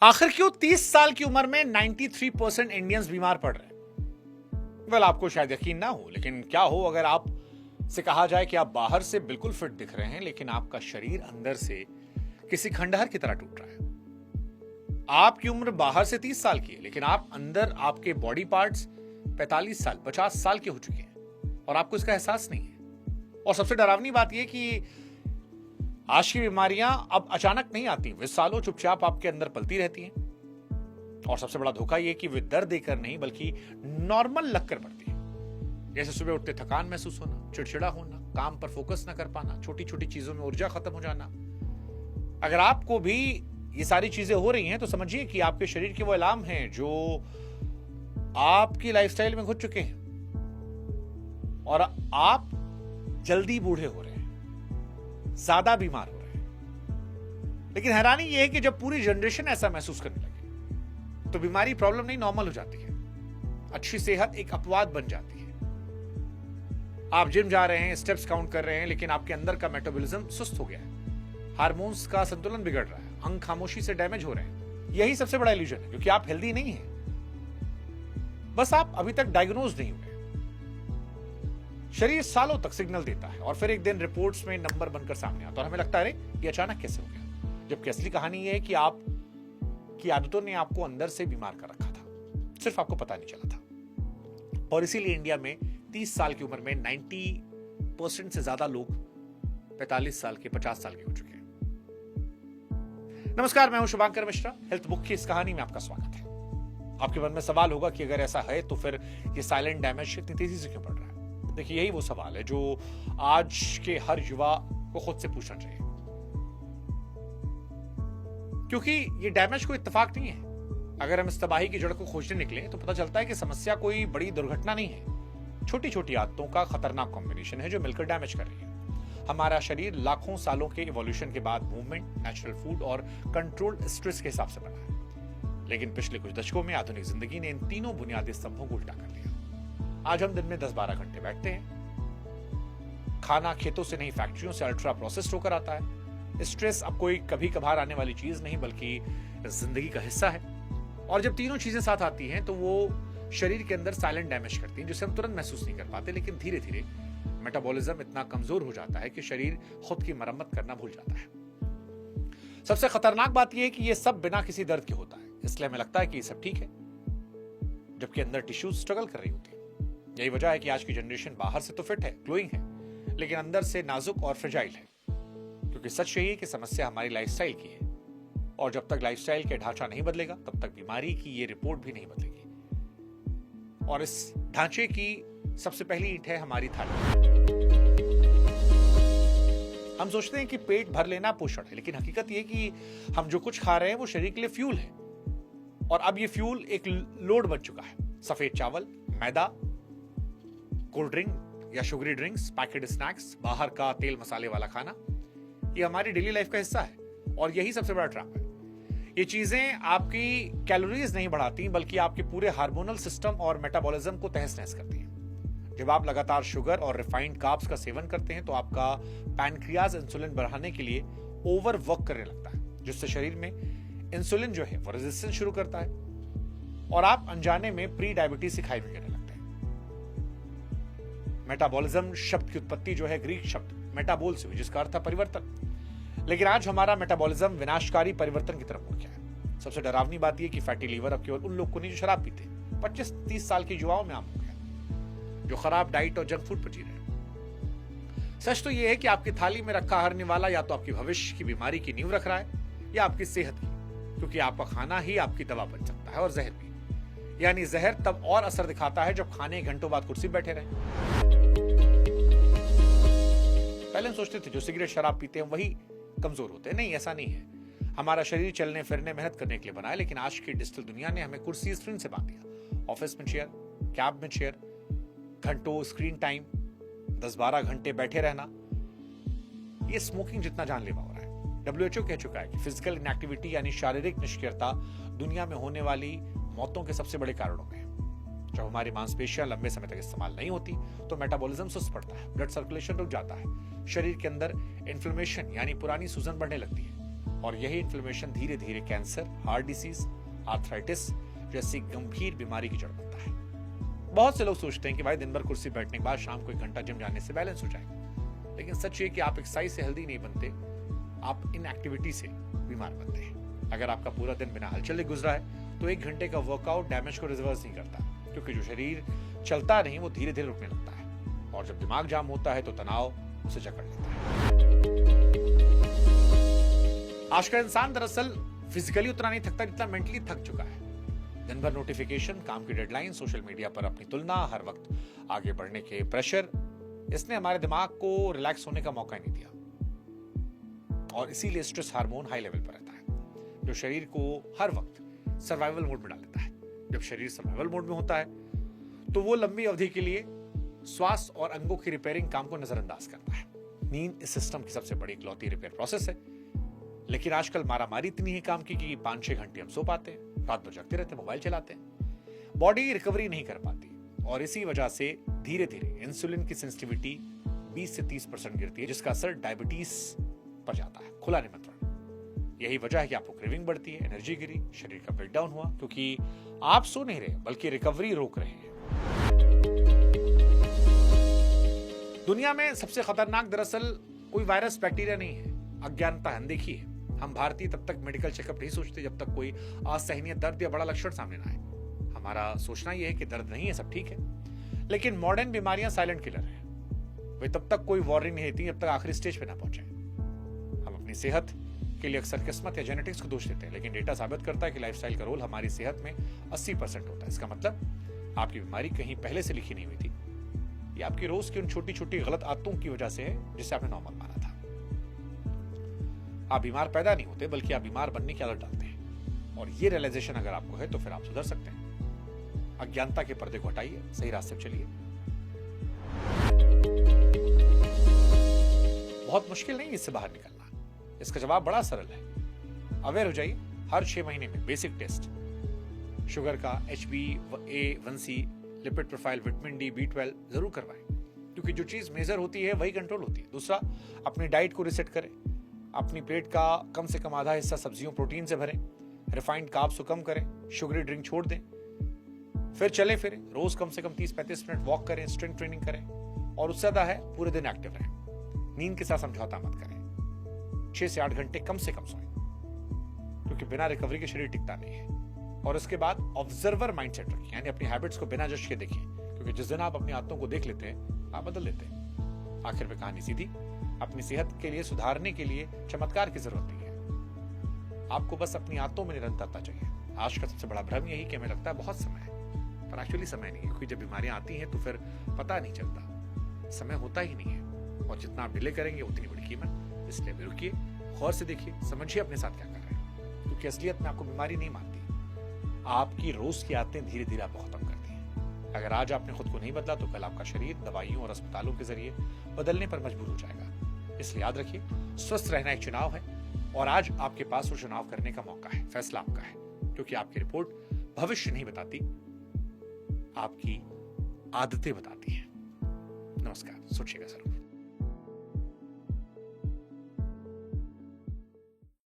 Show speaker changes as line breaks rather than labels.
आखिर क्यों 30 साल की उम्र में 93% इंडियंस बीमार पड़ रहे हैं? वेल, आपको शायद यकीन ना हो, लेकिन क्या हो अगर आप से कहा जाए कि आप बाहर से बिल्कुल फिट दिख रहे हैं, लेकिन आपका शरीर अंदर से किसी खंडहर की तरह टूट रहा है। आपकी उम्र बाहर से 30 साल की है, लेकिन आप अंदर आपके बॉडी पार्ट्स 45 साल 50 साल के हो चुके हैं और आपको इसका एहसास नहीं है। और सबसे डरावनी बात यह कि आज की बीमारियां अब अचानक नहीं आती, वे सालों चुपचाप आपके अंदर पलती रहती हैं। और सबसे बड़ा धोखा यह कि वे दर्द देकर नहीं बल्कि नॉर्मल लगकर पड़ती है। जैसे सुबह उठते थकान महसूस होना, चिड़चिड़ा होना, काम पर फोकस न कर पाना, छोटी छोटी चीजों में ऊर्जा खत्म हो जाना। अगर आपको भी ये सारी चीजें हो रही हैं तो समझिए कि आपके शरीर के वो अलार्म हैं जो आपकी लाइफस्टाइल में घुस चुके हैं और आप जल्दी बूढ़े हो रहे हैं, ज्यादा बीमार हो रहे हैं। लेकिन हैरानी यह है कि जब पूरी जनरेशन ऐसा महसूस करने लगे तो बीमारी प्रॉब्लम नहीं, नॉर्मल हो जाती है। अच्छी सेहत एक अपवाद बन जाती है। आप जिम जा रहे हैं, स्टेप्स काउंट कर रहे हैं, लेकिन आपके अंदर का मेटाबॉलिज्म सुस्त हो गया है, हार्मोन्स का संतुलन बिगड़ रहा है, अंग खामोशी से डैमेज हो रहे हैं। यही सबसे बड़ा इल्यूजन है, क्योंकि आप हेल्दी नहीं हैं, बस आप अभी तक डायग्नोज नहीं हुए। शरीर सालों तक सिग्नल देता है और फिर एक दिन रिपोर्ट्स में नंबर बनकर सामने आता है और हमें लगता है अरे ये अचानक कैसे हो गया, जबकि असली कहानी ये है कि आप की आदतों ने आपको अंदर से बीमार कर रखा था, सिर्फ आपको पता नहीं चला था। और इसीलिए इंडिया में 30 साल की उम्र में 90% से ज्यादा लोग 45 साल के 50 साल के हो चुके हैं। नमस्कार, मैं हूं शुभांकर मिश्रा। हेल्थ बुक की इस कहानी में आपका स्वागत है। आपके मन में सवाल होगा कि अगर ऐसा है तो फिर ये साइलेंट डैमेज इतनी तेजी से क्यों बढ़ रहा है? देखिए, यही वो सवाल है जो आज के हर युवा को खुद से पूछना चाहिए, क्योंकि ये डैमेज कोई इत्तेफाक नहीं है। अगर हम इस तबाही की जड़ को खोजने निकले तो पता चलता है कि समस्या कोई बड़ी दुर्घटना नहीं है, छोटी छोटी आदतों का खतरनाक कॉम्बिनेशन है जो मिलकर डैमेज कर रही है। हमारा शरीर लाखों सालों के इवोल्यूशन के बाद मूवमेंट, नेचुरल फूड और कंट्रोल्ड स्ट्रेस के हिसाब से बना है, लेकिन पिछले कुछ दशकों में आधुनिक जिंदगी ने इन तीनों बुनियादी स्तंभों को उल्टा कर दिया। आज हम दिन में 10-12 घंटे बैठते हैं। खाना खेतों से नहीं, फैक्ट्रियों से अल्ट्रा प्रोसेस्ड होकर आता है। स्ट्रेस अब कोई कभी कभार आने वाली चीज नहीं बल्कि जिंदगी का हिस्सा है। और जब तीनों चीजें साथ आती हैं तो वो शरीर के अंदर साइलेंट डैमेज करती हैं, जिसे हम तुरंत महसूस नहीं कर पाते, लेकिन धीरे धीरे मेटाबॉलिज्म इतना कमजोर हो जाता है कि शरीर खुद की मरम्मत करना भूल जाता है। सबसे खतरनाक बात यह है कि यह सब बिना किसी दर्द के होता है, इसलिए हमें लगता है कि ये सब ठीक है, जबकि अंदर टिश्यूज स्ट्रगल कर रही होती है। यही वजह है कि आज की जनरेशन बाहर से तो फिट है, ग्लोइंग है, लेकिन अंदर से नाजुक और फ्रेजाइल है। क्योंकि सच यही है कि समस्या हमारी लाइफस्टाइल की है, और जब तक लाइफस्टाइल के ढांचा नहीं बदलेगा तब तक बीमारी की ये रिपोर्ट भी नहीं बदलेगी। और इस ढांचे की सबसे पहली ईंट है हमारी थाली। हम सोचते हैं कि पेट भर लेना पोषण है, लेकिन हकीकत यह कि हम जो कुछ खा रहे हैं वो शरीर के लिए फ्यूल है, और अब ये फ्यूल एक लोड बन चुका है। सफेद चावल, मैदा, कोल्ड ड्रिंक या शुगरी ड्रिंक्स, पैकेट स्नैक्स, बाहर का तेल मसाले वाला खाना, ये हमारी डेली लाइफ का हिस्सा है। और यही सबसे बड़ा ट्रैप है। ये चीजें आपकी कैलोरीज नहीं बढ़ाती बल्कि आपके पूरे हार्मोनल सिस्टम और मेटाबॉलिज्म को तहस नहस करती हैं। जब आप लगातार शुगर और रिफाइंड कार्ब्स का सेवन करते हैं तो आपका पैनक्रियाज इंसुलिन बढ़ाने के लिए ओवर वर्क करने लगता है, जिससे शरीर में इंसुलिन जो है वो रेजिस्टेंस शुरू करता है और आप अनजाने में प्री डायबिटीज सिखाई भी करने लगते हैं। मेटाबॉलिज्म शब्द की उत्पत्ति जो है ग्रीक शब्द मेटाबोल से हुई, जिसका अर्थ है परिवर्तन। लेकिन आज हमारा मेटाबॉलिज्म विनाशकारी परिवर्तन की तरफ मुड़ गया है। सबसे डरावनी बात यह कि फैटी लीवर अब केवल उन लोग को नहीं जो शराब पीते, 25-30 साल के युवाओं में आम हो गया, जो खराब डाइट और जंक फूड पर जी रहे हैं। सच तो यह है कि आपकी थाली में रखा हरने वाला या तो आपकी भविष्य की बीमारी की नींव रख रहा है या आपकी सेहत की, क्योंकि आपका खाना ही आपकी दवा बन सकता है, और जहर भी। यानी जहर तब और असर दिखाता है जब खाने घंटों बाद कुर्सी बैठे रहे। पहले हम सोचते थे जो सिगरेट शराब पीते हैं वही कमजोर होते हैं। नहीं, ऐसा नहीं है। हमारा शरीर चलने फिरने, मेहनत करने के लिए बना है, लेकिन आज की डिजिटल दुनिया ने हमें कुर्सी स्क्रीन से बांध दिया। ऑफिस में चेयर, कैब में चेयर, घंटों स्क्रीन टाइम, 10-12 घंटे बैठे रहना, ये स्मोकिंग जितना जानलेवा हो रहा है। WHO कह चुका है कि फिजिकल इनएक्टिविटी यानी शारीरिक निष्क्रियता दुनिया में होने वाली मौतों के सबसे बड़े कारणों में है। जब हमारी मांसपेशियां लंबे समय तक इस्तेमाल नहीं होती तो मेटाबॉलिज्म सुस्त पड़ता है, ब्लड सर्कुलेशन रुक जाता है, शरीर के अंदर इन्फ्लेमेशन यानी पुरानी सूजन बढ़ने लगती है, और यही इन्फ्लेमेशन धीरे धीरे कैंसर, हार्ट डिसीज, आर्थराइटिस जैसी गंभीर बीमारी की जड़ बनता है। बहुत से लोग सोचते हैं कि भाई दिन भर कुर्सी बैठने के बाद शाम को 1 घंटा जिम जाने से बैलेंस हो जाएगा, लेकिन सच ये कि आप एक्सरसाइज से हेल्दी नहीं बनते, आप इन एक्टिविटी से बीमार बनते हैं। अगर आपका पूरा दिन बिना हलचल गुजरा है तो 1 घंटे का वर्कआउट डैमेज को रिवर्स नहीं करता, क्योंकि जो शरीर चलता नहीं वो धीरे धीरे रुकने लगता है, और जब दिमाग जाम होता है तो तनाव उसे जकड़ लेता है। आज का इंसान दरअसल फिजिकली उतना नहीं थकता जितना मेंटली थक चुका है। दिन भर नोटिफिकेशन, काम की डेडलाइन, सोशल मीडिया पर अपनी तुलना, हर वक्त आगे बढ़ने के प्रेशर, इसने हमारे दिमाग को रिलैक्स होने का मौका ही नहीं दिया, और इसीलिए स्ट्रेस हार्मोन हाई लेवल पर रहता है, जो शरीर को हर वक्त सर्वाइवल मोड में डाल देता है। जब शरीर सर्वाइवल मोड में होता है तो वो लंबी अवधि के लिए स्वास्थ्य और अंगों की रिपेयरिंग काम को नजरअंदाज करता है। नींद इस सिस्टम की सबसे बड़ी इकलौती रिपेयर प्रोसेस है, लेकिन आजकल मारामारी इतनी है काम की कि 5-6 घंटे हम सो पाते हैं, रात भर जगते रहते हैं, मोबाइल चलाते हैं, बॉडी रिकवरी नहीं कर पाती, और इसी वजह से धीरे धीरे इंसुलिन की सेंसिटिविटी 20 से 30% गिरती है, जिसका असर डायबिटीज पर जाता है, खुला निमंत्रण। यही वजह है कि आपको क्रेविंग बढ़ती है, एनर्जी गिरी, शरीर का ब्रेकडाउन हुआ, क्योंकि आप सो नहीं रहे बल्कि रिकवरी रोक रहे हैं। दुनिया में सबसे खतरनाक दरअसल कोई वायरस, बैक्टीरिया नहीं है, अज्ञानता है, अनदेखी है। हम भारतीय तब तक मेडिकल चेकअप नहीं सोचते जब तक कोई असहनीय दर्द या बड़ा लक्षण सामने ना आए। हमारा सोचना यह है कि दर्द नहीं है, सब ठीक है, लेकिन मॉडर्न बीमारियां साइलेंट किलर हैं। वे तब तक कोई वार्निंग नहीं देती जब तक आखिरी स्टेज पे ना पहुंचे। हम अपनी सेहत के लिए अक्सर किस्मत या जेनेटिक्स को दोष देते हैं, लेकिन डेटा साबित करता है कि लाइफस्टाइल का रोल हमारी सेहत में 80% होता है। इसका मतलब आपकी बीमारी कहीं पहले से लिखी नहीं हुई थी, ये आपकी रोज की उन छोटी छोटी गलत आदतों की वजह से है जिसे आपने नॉर्मल माना था। आप बीमार पैदा नहीं होते, बल्कि आप बीमार बनने की आदत डालते हैं, और ये रियलाइजेशन अगर आपको है तो फिर आप सुधर सकते हैं। अज्ञानता के पर्दे को हटाइए, सही रास्ते पर चलिए। बहुत मुश्किल नहीं इससे बाहर निकलना, इसका जवाब बड़ा सरल है। अवेयर हो जाइए, हर 6 महीने में बेसिक टेस्ट, शुगर का, HbA1c, lipid profile, vitamin D, B12 जरूर करवाएं, क्योंकि जो चीज मेजर होती है वही कंट्रोल होती है। दूसरा, अपनी डाइट को रिसेट करें, अपनी प्लेट का कम से कम आधा हिस्सा सब्जियों, प्रोटीन से भरें, रिफाइंड कार्ब्स को कम करें, शुगरी ड्रिंक छोड़ दें, फिर चले फिरें, रोज कम से कम 30-35 मिनट वॉक करें, स्ट्रेंथ ट्रेनिंग करें, और उससे ज्यादा है पूरे दिन एक्टिव रहें। नींद के साथ समझौता मत करें, 6 से 8 घंटे कम से कम सोएं, क्योंकि बिना रिकवरी के शरीर टिकता नहीं है। और उसके बाद ऑब्जर्वर माइंडसेट रखें, यानी अपनी हैबिट्स को बिना जज के देखें, क्योंकि जिस दिन आप अपनी आदतों को देख लेते हैं आप बदल लेते हैं। आखिर में कहानी सीधी, अपनी सेहत के लिए, सुधारने के लिए चमत्कार की जरूरत नहीं है, आपको बस अपनी आदतों में निरंतरता चाहिए। आज का सबसे बड़ा भ्रम यही कि हमें लगता है बहुत समय है, पर एक्चुअली समय नहीं है, क्योंकि जब बीमारियां आती हैं तो फिर पता नहीं चलता, समय होता ही नहीं है, और जितना आप डिले करेंगे उतनी बड़ी कीमत। इसलिए भी रुकिए, गौर से देखिए, समझिए अपने साथ क्या कर रहे हैं, क्योंकि असलियत में आपको बीमारी नहीं मारती, आपकी रोज की आदतें धीरे धीरे आपको खत्म करती हैं। अगर आज आपने खुद को नहीं बदला तो कल आपका शरीर दवाइयों और अस्पतालों के जरिए बदलने पर मजबूर हो जाएगा। इसलिए याद रखिए, स्वस्थ रहना एक चुनाव है, और आज आपके पास वो चुनाव करने का मौका है। फैसला आपका है, क्योंकि आपकी रिपोर्ट भविष्य नहीं बताती, आपकी आदतें बताती हैं। नमस्कार, सोचिएगा सर।